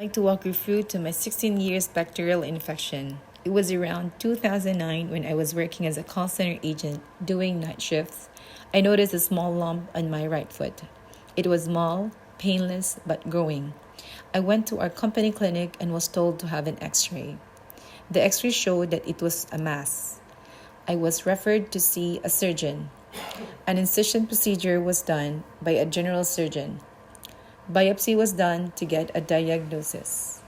I'd like to walk you through to my 16 years bacterial infection. It was around 2009 when I was working as a call center agent doing night shifts. I noticed a small lump on my right foot. It was small, painless, but growing. I went to our company clinic and was told to have an x-ray. The x-ray showed that it was a mass. I was referred to see a surgeon. An incision procedure was done by a general surgeon. Biopsy was done to get a diagnosis.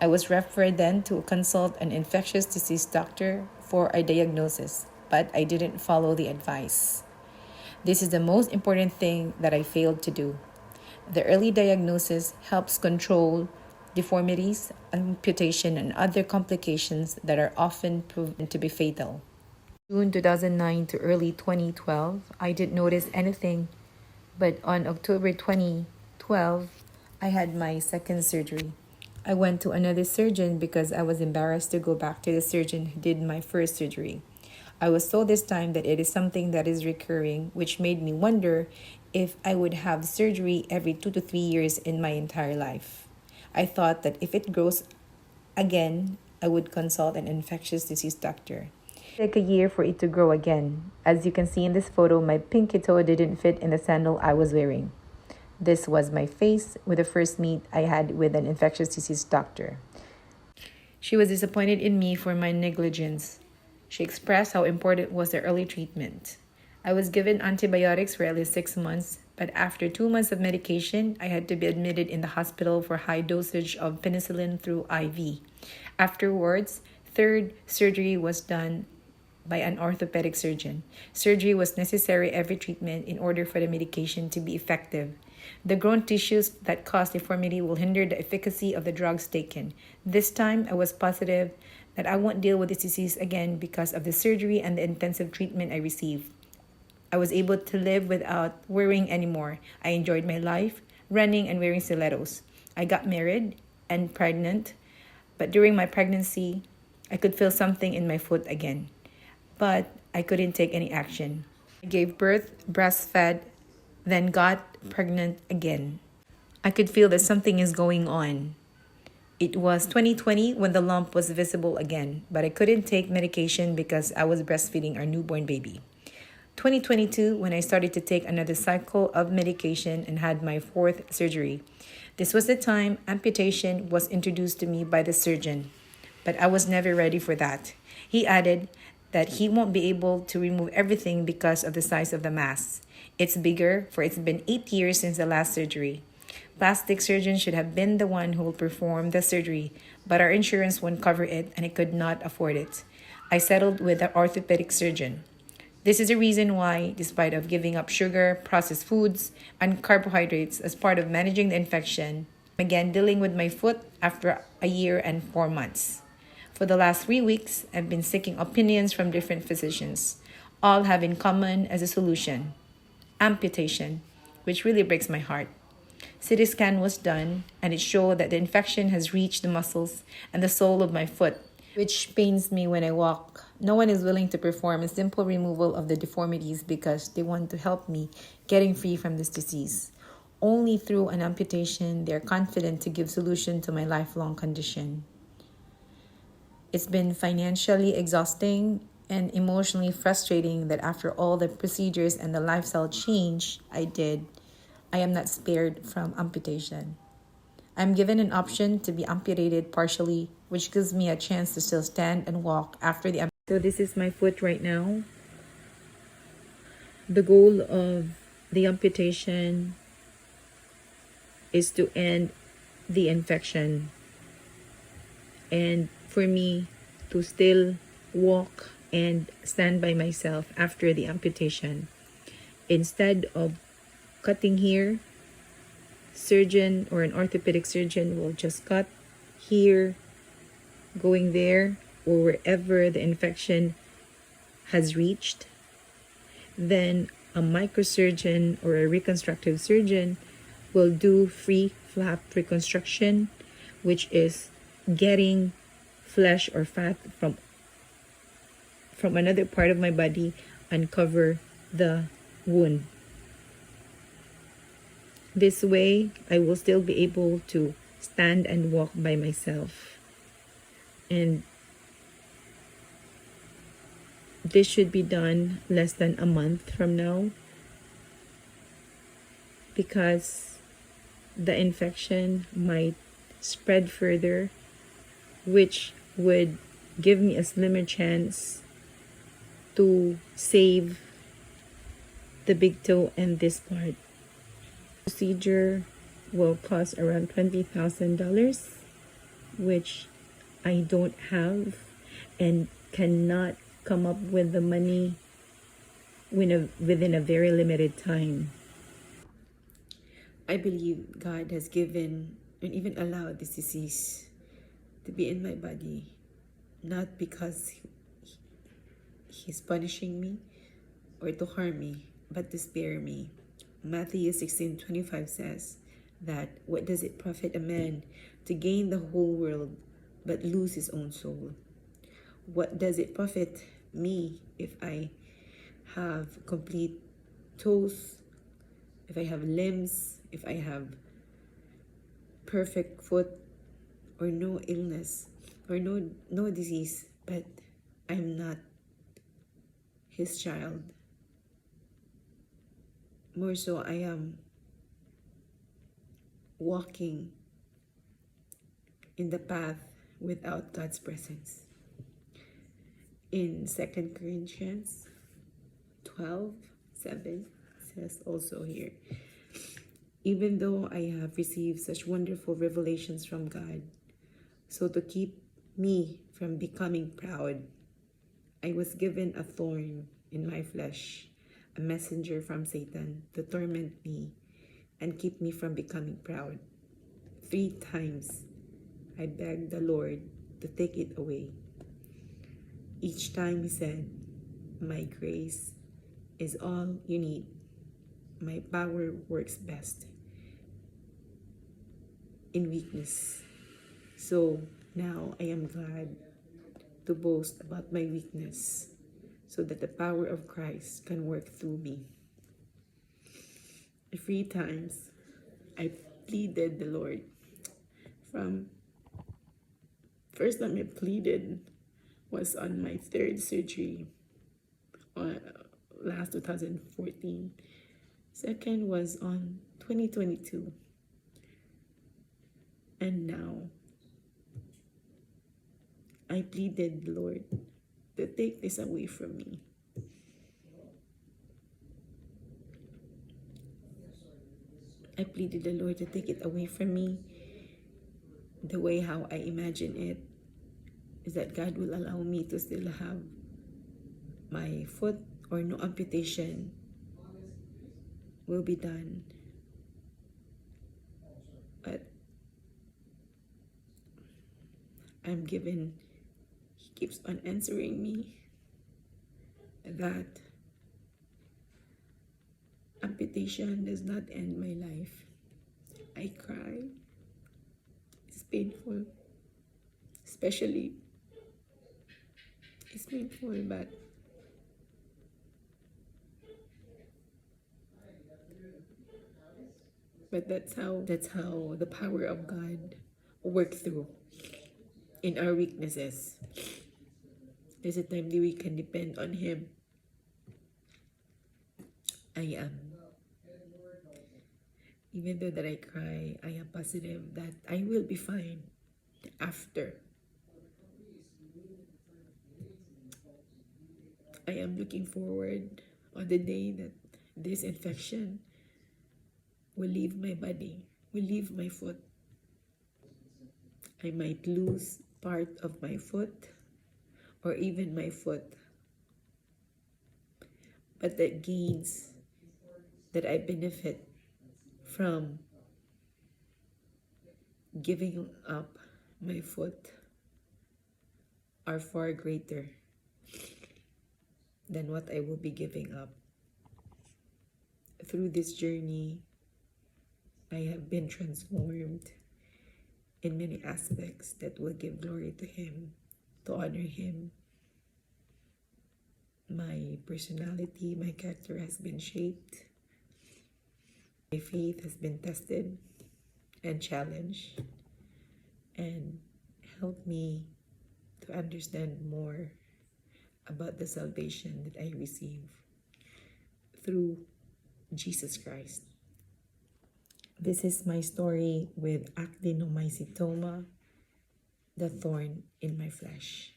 I was referred then to consult an infectious disease doctor for a diagnosis, but I didn't follow the advice. This is the most important thing that I failed to do. The early diagnosis helps control deformities, amputation, and other complications that are often proven to be fatal. June 2009 to early 2012, I didn't notice anything, but on October 2012, I had my second surgery. I went to another surgeon because I was embarrassed to go back to the surgeon who did my first surgery. I was told this time that it is something that is recurring, which made me wonder if I would have surgery every 2 to 3 years in my entire life. I thought that if it grows again, I would consult an infectious disease doctor. It took a year for it to grow again. As you can see in this photo, my pinky toe didn't fit in the sandal I was wearing. This was my face with the first meet I had with an infectious disease doctor. She was disappointed in me for my negligence. She expressed how important was the early treatment. I was given antibiotics for at least 6 months, but after 2 months of medication, I had to be admitted in the hospital for high dosage of penicillin through IV. Afterwards, third surgery was done by an orthopedic surgeon. Surgery was necessary every treatment in order for the medication to be effective. The grown tissues that cause deformity will hinder the efficacy of the drugs taken. This time, I was positive that I won't deal with this disease again because of the surgery and the intensive treatment I received. I was able to live without worrying anymore. I enjoyed my life, running and wearing stilettos. I got married and pregnant, but during my pregnancy, I could feel something in my foot again. But I couldn't take any action. I gave birth, breastfed, then got pregnant again. I could feel that something is going on. It was 2020 when the lump was visible again, but I couldn't take medication because I was breastfeeding our newborn baby. 2022 when I started to take another cycle of medication and had my fourth surgery. This was the time amputation was introduced to me by the surgeon, but I was never ready for that. He added that he won't be able to remove everything because of the size of the mass. It's bigger, for it's been 8 years since the last surgery. Plastic surgeon should have been the one who will perform the surgery, but our insurance won't cover it and I could not afford it. I settled with the orthopedic surgeon. This is the reason why, despite of giving up sugar, processed foods, and carbohydrates as part of managing the infection, I'm again dealing with my foot after a year and 4 months. For the last 3 weeks, I've been seeking opinions from different physicians. All have in common as a solution: amputation, which really breaks my heart. CT scan was done, and it showed that the infection has reached the muscles and the sole of my foot, which pains me when I walk. No one is willing to perform a simple removal of the deformities because they want to help me getting free from this disease. Only through an amputation, they are confident to give solution to my lifelong condition. It's been financially exhausting and emotionally frustrating that after all the procedures and the lifestyle change I did, I am not spared from amputation. I'm given an option to be amputated partially, which gives me a chance to still stand and walk after the amputation. So this is my foot right now. The goal of the amputation is to end the infection and for me to still walk and stand by myself after the amputation. Instead of cutting here, surgeon or an orthopedic surgeon will just cut here, going there, or wherever the infection has reached. Then a microsurgeon or a reconstructive surgeon will do free flap reconstruction, which is getting flesh or fat from another part of my body and cover the wound. This way, I will still be able to stand and walk by myself. And this should be done less than a month from now, because the infection might spread further, which would give me a slimmer chance to save the big toe and this part. Procedure will cost around $20,000, which I don't have and cannot come up with the money within a very limited time. I believe God has given and even allowed this disease to be in my body, not because He's punishing me or to harm me, but to spare me. Matthew 16:25 says that, "What does it profit a man to gain the whole world but lose his own soul?" What does it profit me if I have complete toes, if I have limbs, if I have perfect foot, or no illness, or no disease, but I'm not His child? More so, I am walking in the path without God's presence. In 2 Corinthians 12:7 says also here, "Even though I have received such wonderful revelations from God, so to keep me from becoming proud, I was given a thorn in my flesh, a messenger from Satan to torment me and keep me from becoming proud. 3 times I begged the Lord to take it away. Each time He said, 'My grace is all you need. My power works best in weakness.' So now I am glad to boast about my weakness, so that the power of Christ can work through me." 3 times I pleaded the Lord. From first time I pleaded was on my third surgery on last 2014. Second was on 2022. And now I pleaded the Lord to take this away from me. I pleaded the Lord to take it away from me. The way how I imagine it is that God will allow me to still have my foot, or no amputation will be done. But I'm given, He keeps on answering me that amputation does not end my life. I cry. It's painful. Especially, it's painful, but that's how the power of God work through in our weaknesses. There's a time that we can depend on Him. Even though that I cry, I am positive that I will be fine after. I am looking forward on the day that this infection will leave my body, will leave my foot. I might lose part of my foot or even my foot, but the gains that I benefit from giving up my foot are far greater than what I will be giving up. Through this journey, I have been transformed in many aspects that will give glory to Him, to honor Him. My personality, my character has been shaped. My faith has been tested and challenged. helped me to understand more about the salvation that I receive through Jesus Christ. This is my story with Actinomycetoma, the thorn in my flesh.